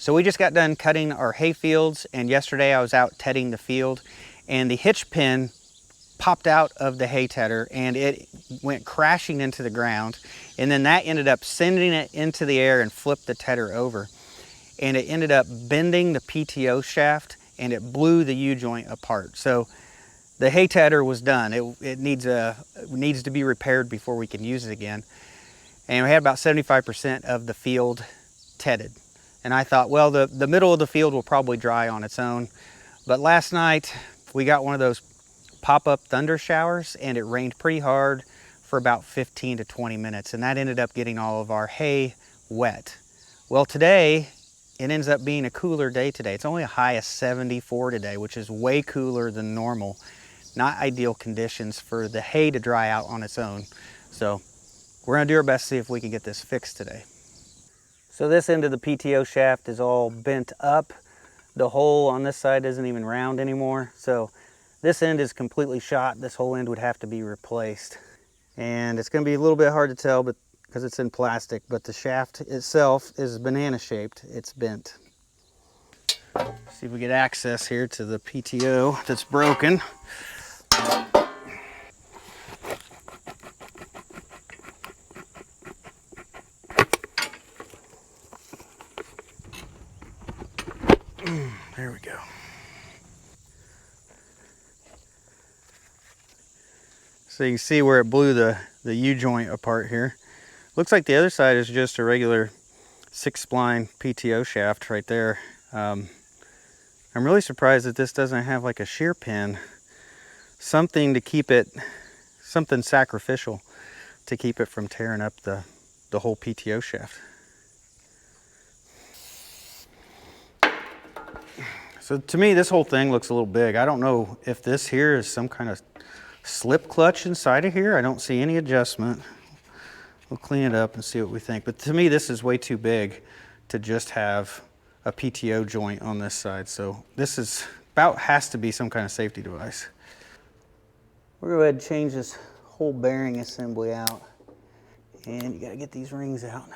So we just got done cutting our hay fields, and yesterday I was out tedding the field, and the hitch pin popped out of the hay tedder and it went crashing into the ground, and then that ended up sending it into the air and flipped the tedder over, and it ended up bending the PTO shaft and it blew the U-joint apart. So the hay tedder was done. It needs to be repaired before we can use it again. And we had about 75% of the field tedded. And I thought, well, the middle of the field will probably dry on its own. But last night we got one of those pop-up thunder showers, and it rained pretty hard for about 15 to 20 minutes, and that ended up getting all of our hay wet. Well, today it ends up being a cooler day today. It's only a high of 74 today, which is way cooler than normal. Not ideal conditions for the hay to dry out on its own. So we're gonna do our best to see if we can get this fixed today. So this end of the PTO shaft is all bent up. The hole on this side isn't even round anymore. So this end is completely shot. This whole end would have to be replaced. And it's gonna be a little bit hard to tell because it's in plastic, but the shaft itself is banana shaped. It's bent. See if we get access here to the PTO that's broken. There we go. So you can see where it blew the U-joint apart here. Looks like the other side is just a regular 6-spline PTO shaft right there. I'm really surprised that this doesn't have like a shear pin, something to keep it, something sacrificial to keep it from tearing up the whole PTO shaft. So to me, this whole thing looks a little big. I don't know if this here is some kind of slip clutch inside of here. I don't see any adjustment. We'll clean it up and see what we think. But to me, this is way too big to just have a PTO joint on this side. So this is has to be some kind of safety device. We're gonna go ahead and change this whole bearing assembly out. And you gotta get these rings out.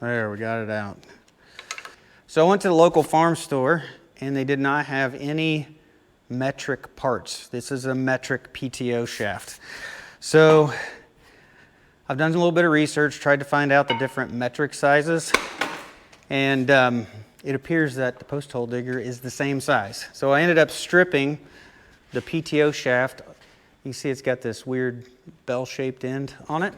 There, we got it out. So I went to the local farm store and they did not have any metric parts. This is a metric PTO shaft. So I've done a little bit of research, tried to find out the different metric sizes, and it appears that the post hole digger is the same size. So I ended up stripping the PTO shaft. You see it's got this weird bell-shaped end on it.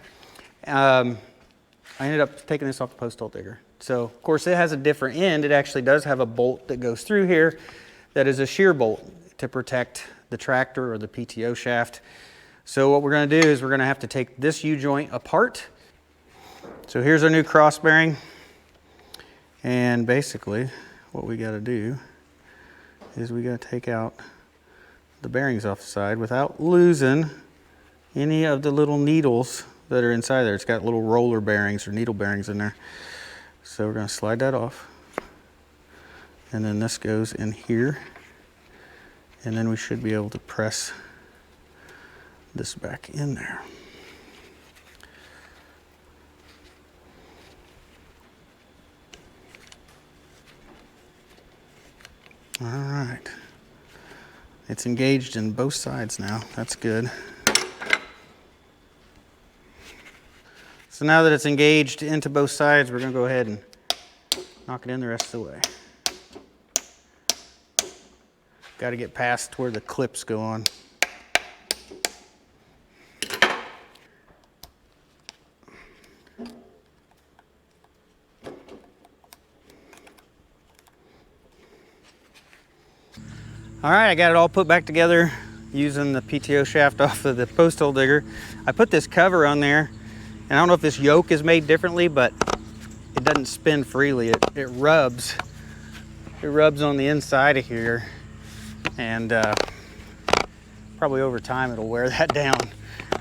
I ended up taking this off the post hole digger. So of course it has a different end. It actually does have a bolt that goes through here that is a shear bolt to protect the tractor or the PTO shaft. So what we're gonna do is we're gonna have to take this U-joint apart. So here's our new cross bearing. And basically what we gotta do is we gotta take out the bearings off the side without losing any of the little needles that are inside there. It's got little roller bearings or needle bearings in there. So we're gonna slide that off. And then this goes in here. And then we should be able to press this back in there. All right. It's engaged in both sides now. That's good. So now that it's engaged into both sides, we're gonna go ahead and knock it in the rest of the way. Got to get past where the clips go on. All right, I got it all put back together using the PTO shaft off of the post hole digger. I put this cover on there, and I don't know if this yoke is made differently, but it doesn't spin freely. It rubs. It rubs on the inside of here, and probably over time it'll wear that down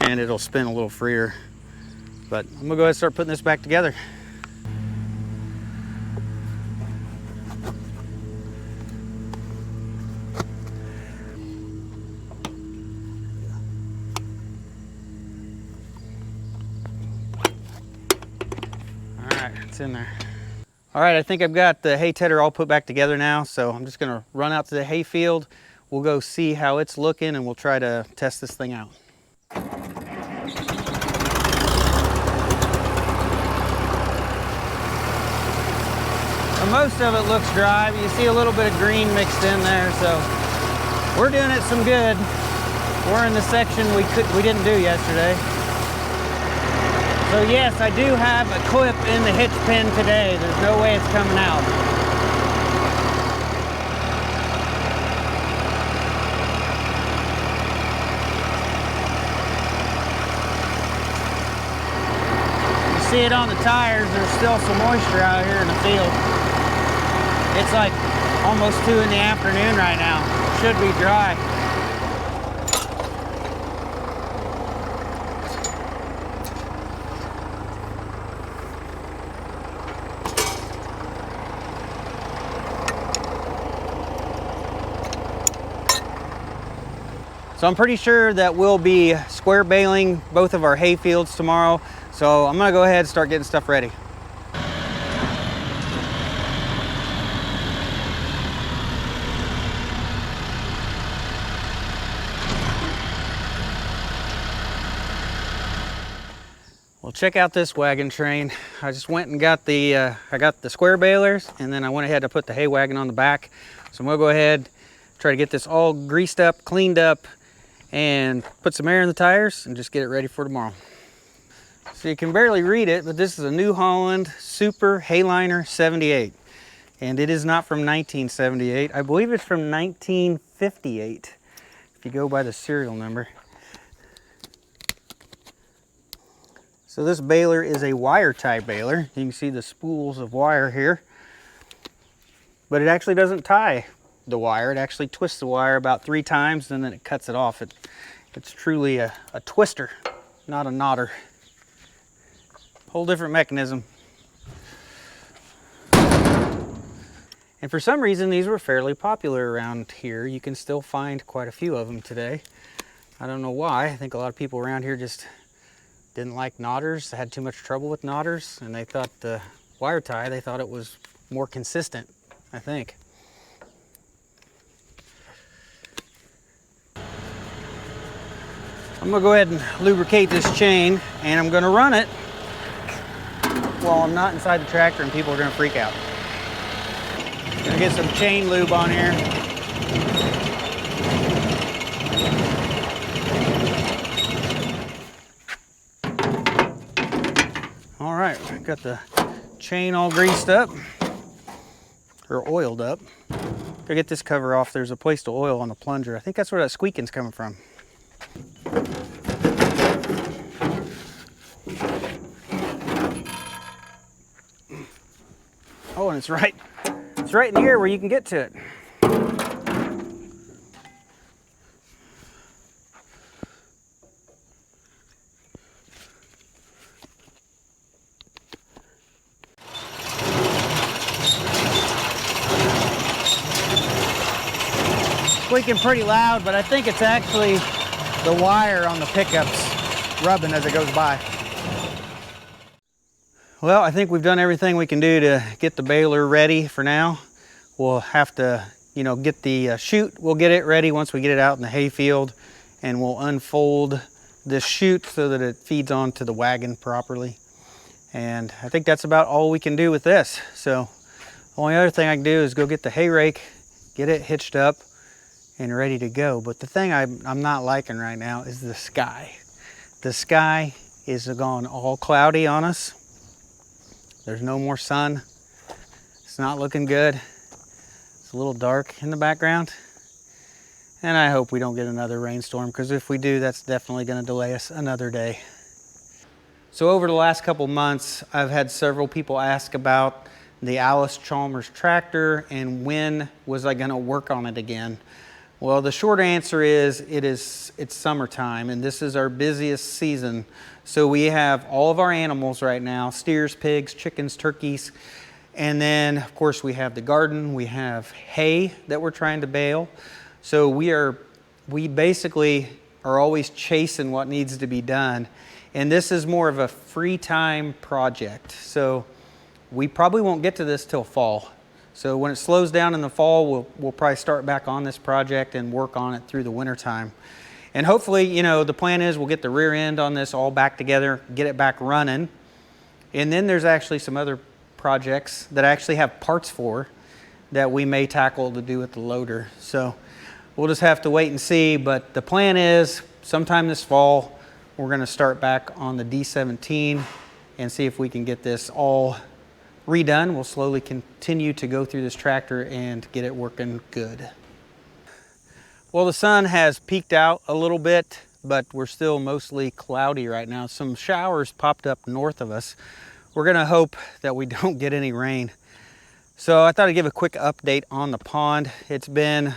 and it'll spin a little freer. But I'm gonna go ahead and start putting this back together. right, it's in there. All right, I think I've got the hay tedder all put back together now, so I'm just gonna run out to the hay field. We'll go see how it's looking and we'll try to test this thing out. Well, most of it looks dry, but you see a little bit of green mixed in there, so we're doing it some good. We're in the section we didn't do yesterday. So yes, I do have a clip in the hitch pin today. There's no way it's coming out. You see it on the tires, there's still some moisture out here in the field. It's like almost 2 in the afternoon right now. Should be dry. So I'm pretty sure that we'll be square baling both of our hay fields tomorrow. So I'm gonna go ahead and start getting stuff ready. Well, check out this wagon train. I just went and got the square balers, and then I went ahead to put the hay wagon on the back. So I'm gonna go ahead, try to get this all greased up, cleaned up, and put some air in the tires and just get it ready for tomorrow. So you can barely read it, but this is a New Holland Super Hayliner 78. And it is not from 1978. I believe it's from 1958, if you go by the serial number. So this baler is a wire tie baler. You can see the spools of wire here. But it actually doesn't tie the wire. It actually twists the wire about 3 times and then it cuts it off. It's truly a twister, not a knotter. Whole different mechanism. And for some reason these were fairly popular around here. You can still find quite a few of them today. I don't know why. I think a lot of people around here just didn't like knotters, had too much trouble with knotters, and they thought the wire tie, they thought it was more consistent, I think. I'm gonna go ahead and lubricate this chain, and I'm gonna run it while I'm not inside the tractor and people are gonna freak out. Gonna get some chain lube on here. All right, got the chain all greased up, or oiled up. Gotta get this cover off. There's a place to oil on the plunger. I think that's where that squeaking's coming from. Oh, and it's right in here where you can get to it. Squeaking pretty loud, but I think it's actually the wire on the pickups rubbing as it goes by. Well, I think we've done everything we can do to get the baler ready for now. We'll have to, get the chute. We'll get it ready once we get it out in the hay field, and we'll unfold this chute so that it feeds onto the wagon properly. And I think that's about all we can do with this. So the only other thing I can do is go get the hay rake, get it hitched up and ready to go. But the thing I'm not liking right now is the sky. The sky is gone all cloudy on us. There's no more sun. It's not looking good. It's a little dark in the background. And I hope we don't get another rainstorm, because if we do, that's definitely going to delay us another day. So over the last couple months, I've had several people ask about the Chalmers tractor and when was I going to work on it again. Well, the short answer is it's summertime, and this is our busiest season. So we have all of our animals right now: steers, pigs, chickens, turkeys. And then of course we have the garden, we have hay that we're trying to bale. So we basically are always chasing what needs to be done. And this is more of a free time project. So we probably won't get to this till fall. So when it slows down in the fall, we'll probably start back on this project and work on it through the winter time. And hopefully, you know, the plan is we'll get the rear end on this all back together, get it back running. And then there's actually some other projects that I actually have parts for that we may tackle to do with the loader. So we'll just have to wait and see. But the plan is sometime this fall, we're going to start back on the D17 and see if we can get this all redone. We'll slowly continue to go through this tractor and get it working good. Well, the sun has peaked out a little bit, but we're still mostly cloudy right now. Some showers popped up north of us. We're gonna hope that we don't get any rain. So I thought I'd give a quick update on the pond. It's been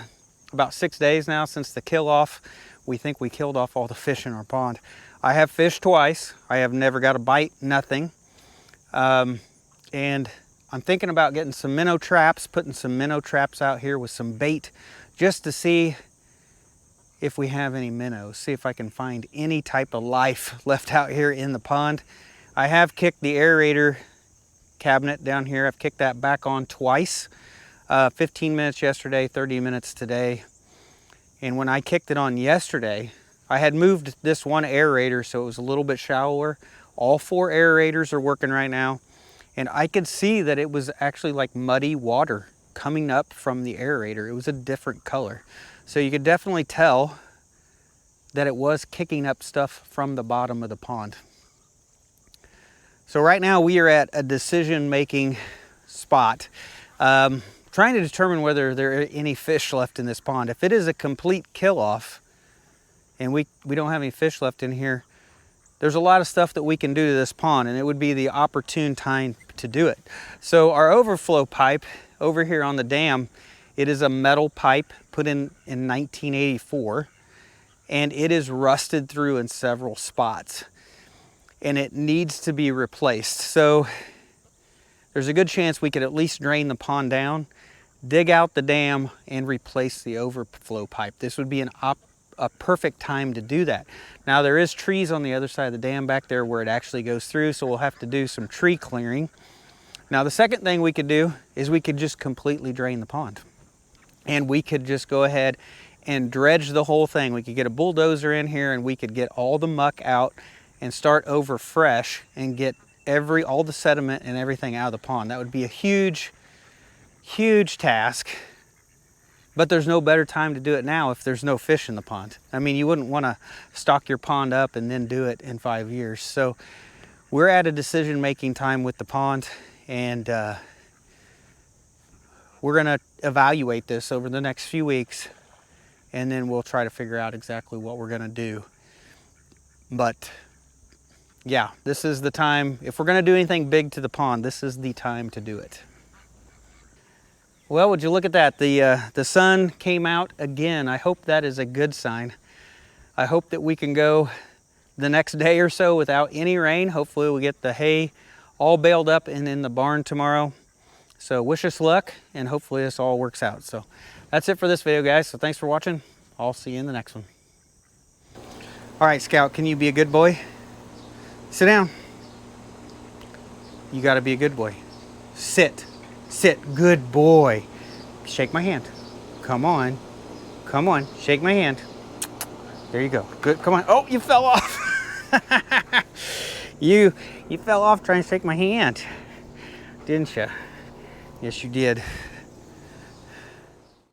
about 6 days now since the kill off. We think we killed off all the fish in our pond. I have fished twice. I have never got a bite, nothing. And I'm thinking about getting some minnow traps, putting some minnow traps out here with some bait just to see if we have any minnows, see if I can find any type of life left out here in the pond. I have kicked the aerator cabinet down here. I've kicked that back on twice, 15 minutes yesterday, 30 minutes today. And when I kicked it on yesterday, I had moved this one aerator so it was a little bit shallower. All 4 aerators are working right now. And I could see that it was actually like muddy water coming up from the aerator. It was a different color. So you could definitely tell that it was kicking up stuff from the bottom of the pond. So right now we are at a decision-making spot, trying to determine whether there are any fish left in this pond. If it is a complete kill-off and we don't have any fish left in here, there's a lot of stuff that we can do to this pond, and it would be the opportune time to do it. So our overflow pipe over here on the dam, it is a metal pipe put in 1984, and it is rusted through in several spots, and it needs to be replaced. So there's a good chance we could at least drain the pond down, dig out the dam, and replace the overflow pipe. This would be a perfect time to do that. Now there is trees on the other side of the dam back there where it actually goes through, so we'll have to do some tree clearing. Now the second thing we could do is we could just completely drain the pond. And we could just go ahead and dredge the whole thing. We could get a bulldozer in here and we could get all the muck out and start over fresh and get all the sediment and everything out of the pond. That would be a huge, huge task. But there's no better time to do it now if there's no fish in the pond. I mean, you wouldn't want to stock your pond up and then do it in 5 years. So we're at a decision-making time with the pond, and we're going to evaluate this over the next few weeks, and then we'll try to figure out exactly what we're going to do. But yeah, this is the time. If we're going to do anything big to the pond, this is the time to do it. Well, would you look at that? The sun came out again. I hope that is a good sign. I hope that we can go the next day or so without any rain. Hopefully we'll get the hay all baled up and in the barn tomorrow. So wish us luck, and hopefully this all works out. So that's it for this video, guys. So thanks for watching. I'll see you in the next one. All right, Scout, can you be a good boy? Sit down. You got to be a good boy. Sit. Sit. Good boy. Shake my hand. Come on. Come on. Shake my hand. There you go. Good. Come on. Oh, you fell off. You fell off trying to shake my hand, didn't you? Yes, you did.